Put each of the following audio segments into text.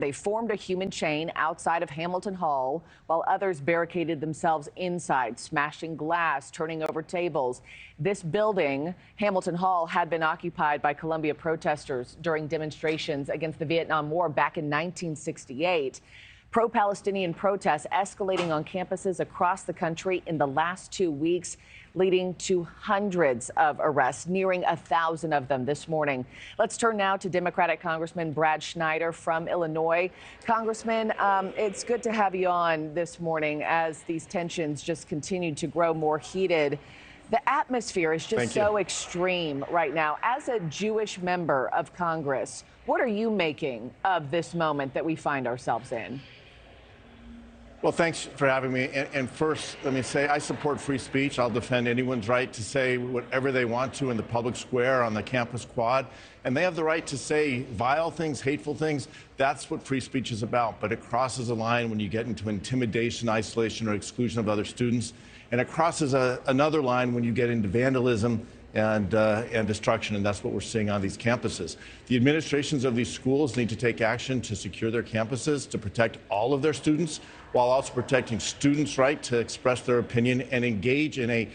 They formed a human chain outside of Hamilton Hall while others barricaded themselves inside, smashing glass, turning over tables. This building, Hamilton Hall, had been occupied by Columbia protesters during demonstrations against the Vietnam War back in 1968. Pro-Palestinian protests escalating on campuses across the country in the last 2 weeks, leading to hundreds of arrests, nearing 1,000 of them this morning. Let's turn now to Democratic Congressman Brad Schneider from Illinois. Congressman, it's good to have you on this morning as these tensions just continue to grow more heated. The atmosphere is just so extreme right now. As a Jewish member of Congress, what are you making of this moment that we find ourselves in? Well, thanks for having me. And first, let me say I support free speech. I'll defend anyone's right to say whatever they want to in the public square, on the campus quad. And they have the right to say vile things, hateful things. That's what free speech is about. But it crosses a line when you get into intimidation, isolation, or exclusion of other students. And it crosses another line when you get into vandalism and destruction, and that's what we're seeing on these campuses. The administrations of these schools need to take action to secure their campuses, to protect all of their students, while also protecting students' right to express their opinion and engage in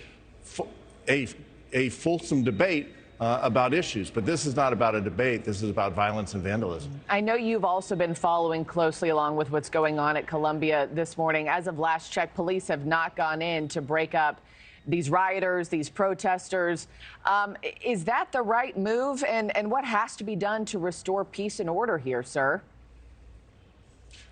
a fulsome debate about issues. But this is not about a debate. This is about violence and vandalism. I know you've also been following closely along with what's going on at Columbia this morning. As of last check, police have not gone in to break up these rioters, these protesters. Is that the right move? And what has to be done to restore peace and order here, sir?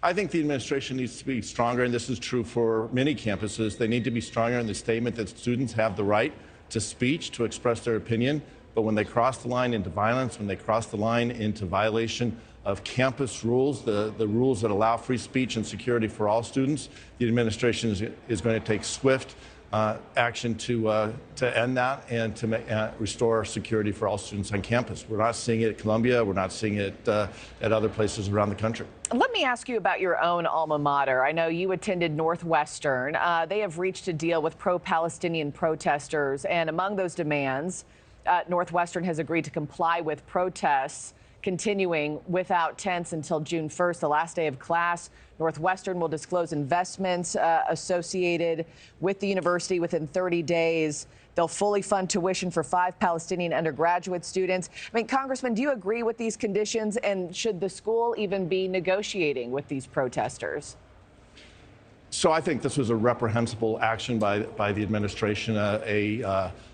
I think the administration needs to be stronger, and this is true for many campuses. They need to be stronger in the statement that students have the right to speech, to express their opinion. But when they cross the line into violence, when they cross the line into violation of campus rules, the rules that allow free speech and security for all students, the administration is going to take swift action to end that and to restore security for all students on campus. We're not seeing it at Columbia. We're not seeing it at other places around the country. Let me ask you about your own alma mater. I know you attended Northwestern. They have reached a deal with pro-Palestinian protesters, and among those demands, Northwestern has agreed to comply with protests continuing without tents until June 1st, the last day of class. Northwestern will disclose investments associated with the university within 30 days. They'll fully fund tuition for 5 Palestinian undergraduate students. I mean, Congressman, do you agree with these conditions? And should the school even be negotiating with these protesters? So I think this was a reprehensible action by the administration,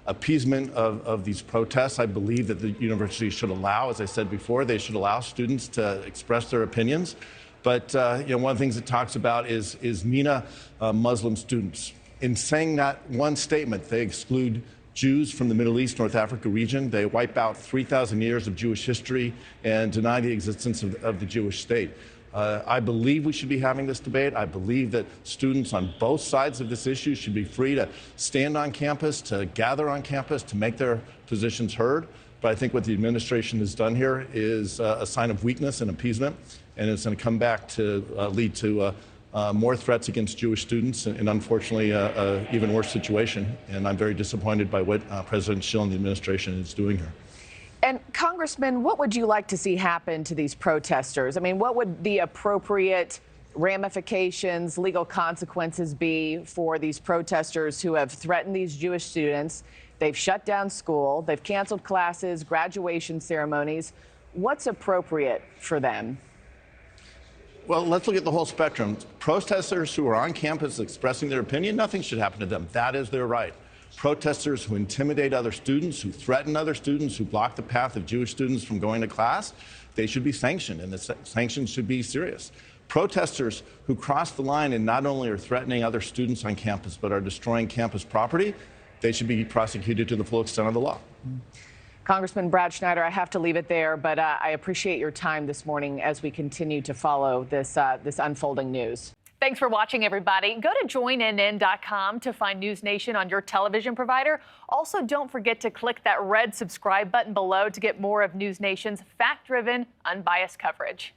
appeasement of these protests. I believe that the university should allow, as I said before, they should allow students to express their opinions. But one of the things it talks about is MENA Muslim students. In saying that one statement, they exclude Jews from the Middle East, North Africa region. They wipe out 3,000 years of Jewish history and deny the existence of the Jewish state. I believe we should be having this debate. I believe that students on both sides of this issue should be free to stand on campus, to gather on campus, to make their positions heard. But I think what the administration has done here is a sign of weakness and appeasement, and it's going to come back to lead to more threats against Jewish students and unfortunately, an even worse situation. And I'm very disappointed by what President Schill and the administration is doing here. And Congressman, what would you like to see happen to these protesters? I mean, what would the appropriate ramifications, legal consequences be for these protesters who have threatened these Jewish students? They've shut down school, they've canceled classes, graduation ceremonies. What's appropriate for them? Well, let's look at the whole spectrum. Protesters who are on campus expressing their opinion, nothing should happen to them. That is their right. Protesters who intimidate other students, who threaten other students, who block the path of Jewish students from going to class, they should be sanctioned, and the sanctions should be serious. Protesters who cross the line and not only are threatening other students on campus, but are destroying campus property, they should be prosecuted to the full extent of the law. Congressman Brad Schneider, I have to leave it there, but I appreciate your time this morning as we continue to follow this unfolding news. Thanks for watching, everybody. Go to joinnn.com to find NewsNation on your television provider. Also, don't forget to click that red subscribe button below to get more of NewsNation's fact-driven, unbiased coverage.